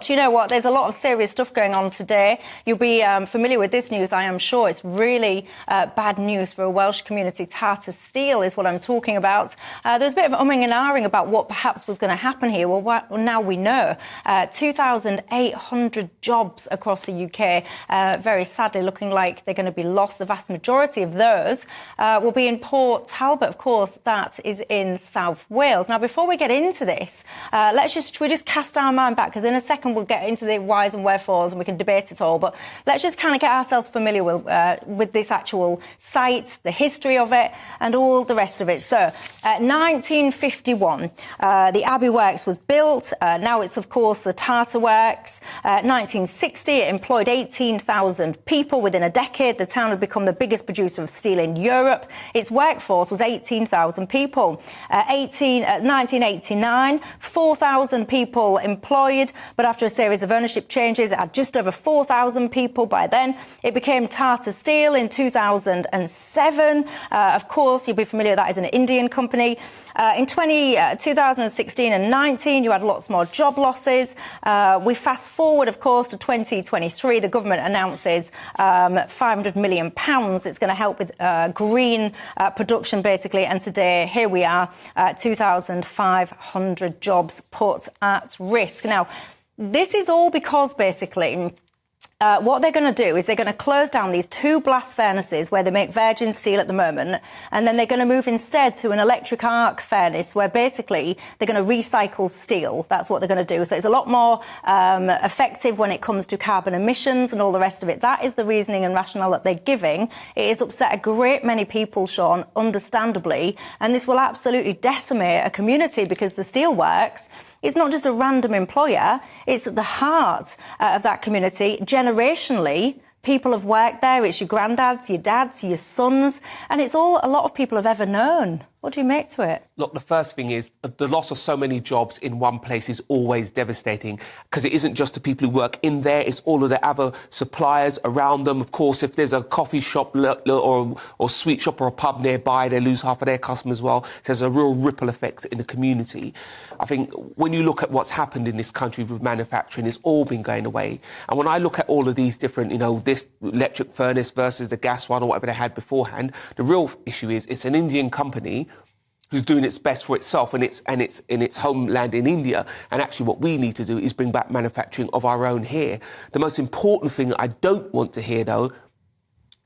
much. You know what? There's a lot of serious stuff going on today. You'll be familiar with this news, I am sure. It's really bad news for a Welsh community. Tata Steel is what I'm talking about. There's a bit of umming and ahhing about what perhaps was going to happen here. Well, now we know. 2,800 jobs across the UK, very sadly looking like they're going to be lost. The vast majority of those will be in Port Talbot, of course. That is in South Wales. Now, before we get into this, we just cast our mind back, because in a second we'll get into the whys and wherefores and we can debate it all. But let's just kind of get ourselves familiar with this actual site, the history of it, and all the rest of it. So, 1951, the Abbey Works was built. Now it's, of course, the Tata Works. 1960, it employed 18,000 people. Within a decade, the town had become the biggest producer of steel in Europe. Its workforce was 18,000 people. 1989, 4,000 people employed, but after a series of ownership changes, it had just over 4,000 people by then. It became Tata Steel in 2007. Of course, you'll be familiar with that as an Indian company. In 2016 and 19, you had lots more job losses. We fast forward, of course, to 2023. The government announces £500 million. It's going to help with green production, basically. And today, here we are, 2,500 jobs put at risk. Now, this is all because, basically, what they're going to do is they're going to close down these two blast furnaces where they make virgin steel at the moment, and then they're going to move instead to an electric arc furnace where basically they're going to recycle steel. That's what they're going to do. So it's a lot more effective when it comes to carbon emissions and all the rest of it. That is the reasoning and rationale that they're giving. It has upset a great many people, Shaun, understandably, and this will absolutely decimate a community, because the steelworks is not just a random employer, it's at the heart of that community. Generationally, people have worked there. It's your granddads, your dads, your sons, and it's all a lot of people have ever known. What do you make to it? Look, the first thing is the loss of so many jobs in one place is always devastating, because it isn't just the people who work in there, it's all of the other suppliers around them. Of course, if there's a coffee shop or sweet shop or a pub nearby, they lose half of their customers as well. There's a real ripple effect in the community. I think when you look at what's happened in this country with manufacturing, it's all been going away. And when I look at all of these different, this electric furnace versus the gas one or whatever they had beforehand, the real issue is it's an Indian company who's doing its best for itself and its in its homeland in India. And actually what we need to do is bring back manufacturing of our own here. The most important thing I don't want to hear, though,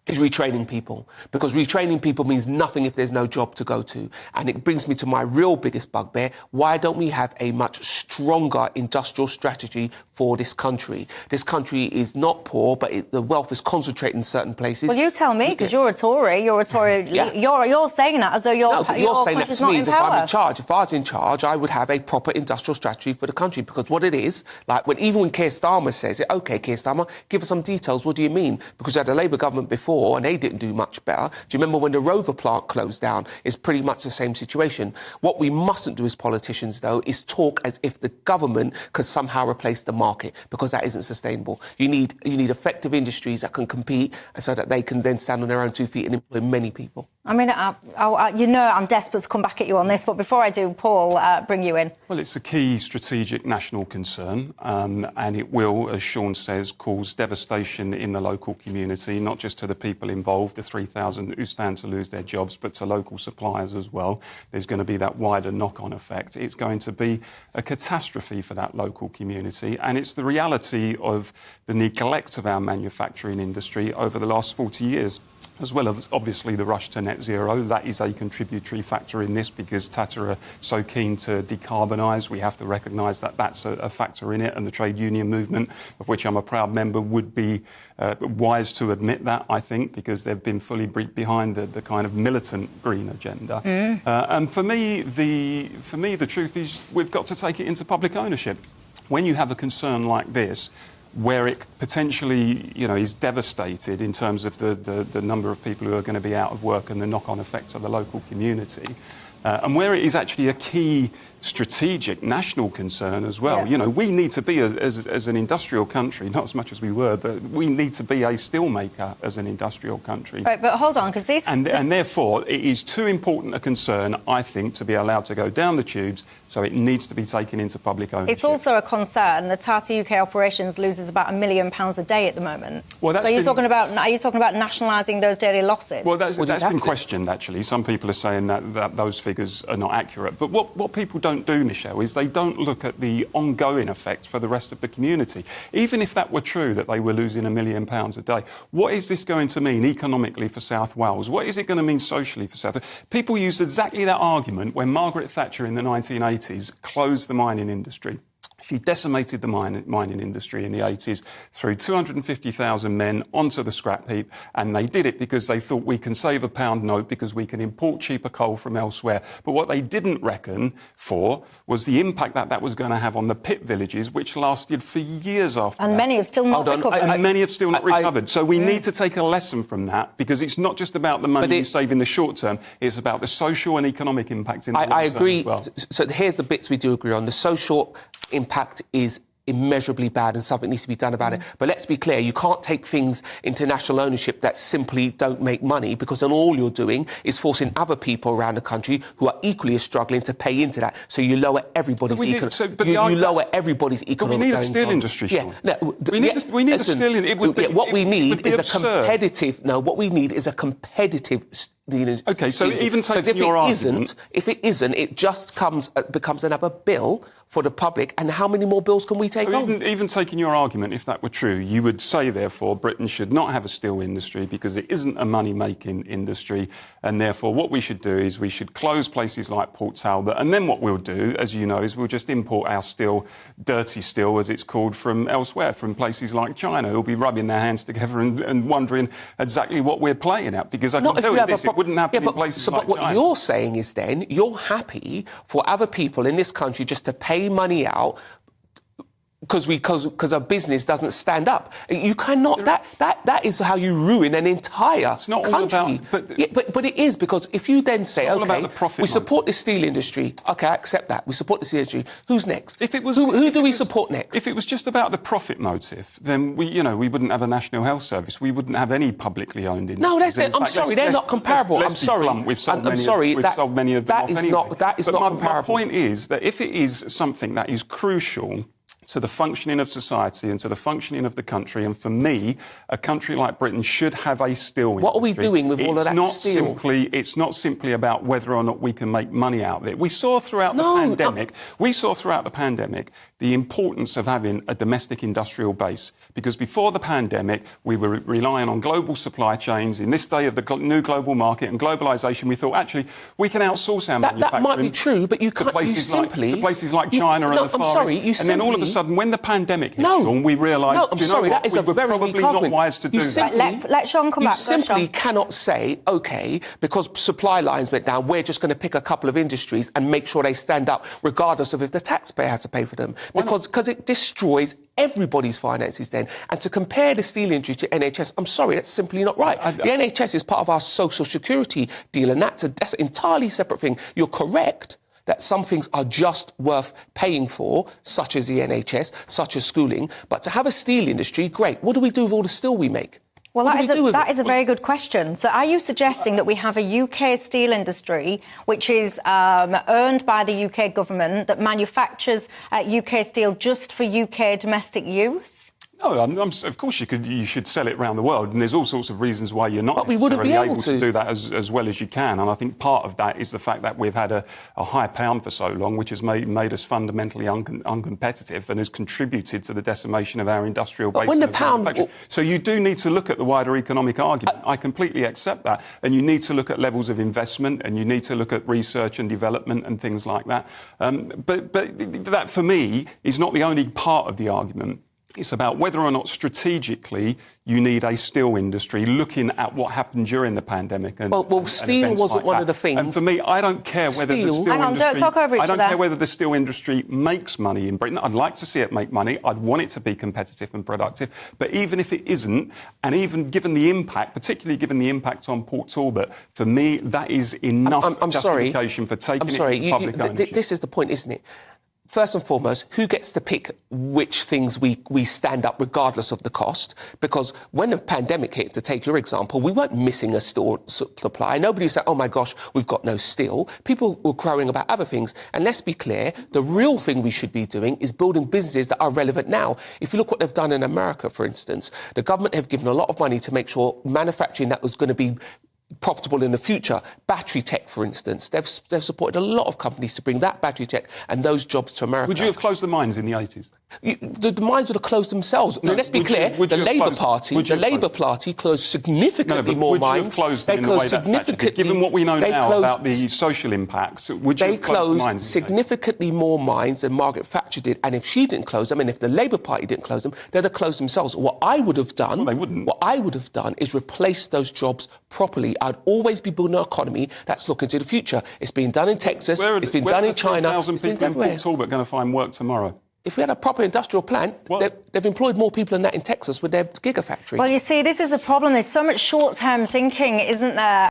is retraining people, because retraining people means nothing if there's no job to go to. And it brings me to my real biggest bugbear. Why don't we have a much stronger industrial strategy for this country? This country is not poor, but the wealth is concentrated in certain places. Well, you tell me, because you're a Tory. You're a Tory. Yeah. You're saying that as though you're saying that to me as if I'm in charge. If I was in charge, I would have a proper industrial strategy for the country, because what it is, like even when Keir Starmer says it, OK, Keir Starmer, give us some details. What do you mean? Because you had a Labour government before, and they didn't do much better. Do you remember when the Rover plant closed down? It's pretty much the same situation. What we mustn't do as politicians, though, is talk as if the government could somehow replace the market, because that isn't sustainable. You need effective industries that can compete, so that they can then stand on their own 2 feet and employ many people. I mean, I'm desperate to come back at you on this, but before I do, Paul, bring you in. Well, it's a key strategic national concern, and it will, as Shaun says, cause devastation in the local community, not just to the people involved, the 3,000 who stand to lose their jobs, but to local suppliers as well. There's going to be that wider knock-on effect. It's going to be a catastrophe for that local community, and it's the reality of the neglect of our manufacturing industry over the last 40 years. As well as, obviously, the rush to net zero. That is a contributory factor in this, because Tata are so keen to decarbonise. We have to recognise that that's a factor in it, and the trade union movement, of which I'm a proud member, would be wise to admit that, I think, because they've been fully behind the kind of militant green agenda. And for me, the truth is we've got to take it into public ownership. When you have a concern like this, where it potentially, is devastated in terms of the number of people who are going to be out of work and the knock-on effects of the local community, and where it is actually a key strategic national concern as well. You know, we need to be, as an industrial country, not as much as we were, but we need to be a steelmaker as an industrial country. Right, but hold on, because this... And therefore, it is too important a concern, I think, to be allowed to go down the tubes, so it needs to be taken into public ownership. It's also a concern. The Tata UK operations loses about £1 million a day at the moment. Well, so are you talking about nationalising those daily losses? Well, that's been questioned, actually. Some people are saying that those figures are not accurate. But what people don't do, Michelle, is they don't look at the ongoing effects for the rest of the community. Even if that were true, that they were losing £1 million a day, what is this going to mean economically for South Wales? What is it going to mean socially for South Wales? People used exactly that argument when Margaret Thatcher in the 1980s closed the mining industry. She decimated the mining industry in the 80s, threw 250,000 men onto the scrap heap, and they did it because they thought we can save a pound note because we can import cheaper coal from elsewhere. But what they didn't reckon for was the impact that was going to have on the pit villages, which lasted for years after that. And many have still not recovered. And many have still not recovered. So we need to take a lesson from that, because it's not just about the money you save in the short term, it's about the social and economic impact in the long term. I agree. As well. So here's the bits we do agree on. The social impact is immeasurably bad and something needs to be done about it. But let's be clear, you can't take things into national ownership that simply don't make money, because then all you're doing is forcing other people around the country who are equally as struggling to pay into that. So you lower everybody's economic... You lower everybody's economic... But we need a steel industry, Shaun. We need a steel industry. What we need is a competitive... No, what we need is a competitive... OK, so even taking your argument... If it isn't, it just becomes another bill for the public, and how many more bills can we take on? Even taking your argument, if that were true, you would say, therefore, Britain should not have a steel industry because it isn't a money-making industry, and therefore what we should do is we should close places like Port Talbot, and then what we'll do, as you know, is we'll just import our steel, dirty steel, as it's called, from elsewhere, from places like China, who'll be rubbing their hands together and wondering exactly what we're playing at, because I can tell you this, it wouldn't happen in places like China. But what you're saying is then, you're happy for other people in this country just to pay money out because a business doesn't stand up. You cannot... That is how you ruin an entire it's not country. All about, but it is, because if you then say, OK, we support the steel industry, OK, I accept that, we support the steel industry, who's next? Who do we support next? If it was just about the profit motive, then we wouldn't have a national health service. We wouldn't have any publicly owned industries. No, I'm sorry, they're not comparable. I'm sorry. We've sold many of them off anyway. That is not comparable. My point is that if it is something that is crucial to the functioning of society and to the functioning of the country, and for me, a country like Britain should have a steel industry. What are we doing with all of that steel? It's not simply about whether or not we can make money out of it. We saw throughout the pandemic the importance of having a domestic industrial base, because before the pandemic we were relying on global supply chains. In this day of the new global market and globalisation, we thought, actually, we can outsource our manufacturing. That might be true, but you can't... to places like China and the Far East. And then all of a sudden, when the pandemic hit, Shaun, we realised, that is a very probably not wise to do that. Let Shaun come back. You simply cannot say, OK, because supply lines went down, we're just going to pick a couple of industries and make sure they stand up, regardless of if the taxpayer has to pay for them. Because it destroys everybody's finances then. And to compare the steel industry to NHS, I'm sorry, that's simply not right. The NHS is part of our social security deal, and that's an entirely separate thing. You're correct that some things are just worth paying for, such as the NHS, such as schooling. But to have a steel industry, great. What do we do with all the steel we make? Well, that is a very good question. So are you suggesting that we have a UK steel industry which is owned by the UK government that manufactures UK steel just for UK domestic use? No, of course you should sell it around the world, and there's all sorts of reasons why you're not necessarily able to do that as well as you can. And I think part of that is the fact that we've had a high pound for so long, which has made us fundamentally uncompetitive and has contributed to the decimation of our industrial base. When the pound... So you do need to look at the wider economic argument. I completely accept that. And you need to look at levels of investment, and you need to look at research and development and things like that. But that, for me, is not the only part of the argument. It's about whether or not strategically you need a steel industry, looking at what happened during the pandemic. And, well, steel wasn't one of the things. And for me, I don't care whether the steel Hang on, industry... don't talk over each I don't other. care whether the steel industry makes money in Britain. I'd like to see it make money. I'd want it to be competitive and productive. But even if it isn't, and even given the impact, particularly given the impact on Port Talbot, for me, that is enough justification for taking it to public ownership. This is the point, isn't it? First and foremost, who gets to pick which things we stand up regardless of the cost? Because when the pandemic hit, to take your example, we weren't missing a steel supply. Nobody said, oh my gosh, we've got no steel. People were crowing about other things. And let's be clear, the real thing we should be doing is building businesses that are relevant now. If you look what they've done in America, for instance, the government have given a lot of money to make sure manufacturing that was going to be profitable in the future. Battery tech, for instance. They've supported a lot of companies to bring that battery tech and those jobs to America. Would you have closed the mines in the 80s? The mines would have closed themselves. No, let's be clear, the Labour Party closed significantly more mines. They closed significantly. Given what we know now about the social impacts, would you have closed the mines? Significantly more mines than Margaret Thatcher did. And if she didn't close them, and if the Labour Party didn't close them, they'd have closed themselves. What I would have done... Well, they wouldn't. What I would have done is replace those jobs properly. I'd always be building an economy that's looking to the future. It's been done in Texas, it's been done in China, it's been done everywhere. Where are the 3,000 people in Port Talbot going to find work tomorrow? If we had a proper industrial plant, they've employed more people than that in Texas with their gigafactory. Well, you see, this is a problem. There's so much short-term thinking, isn't there?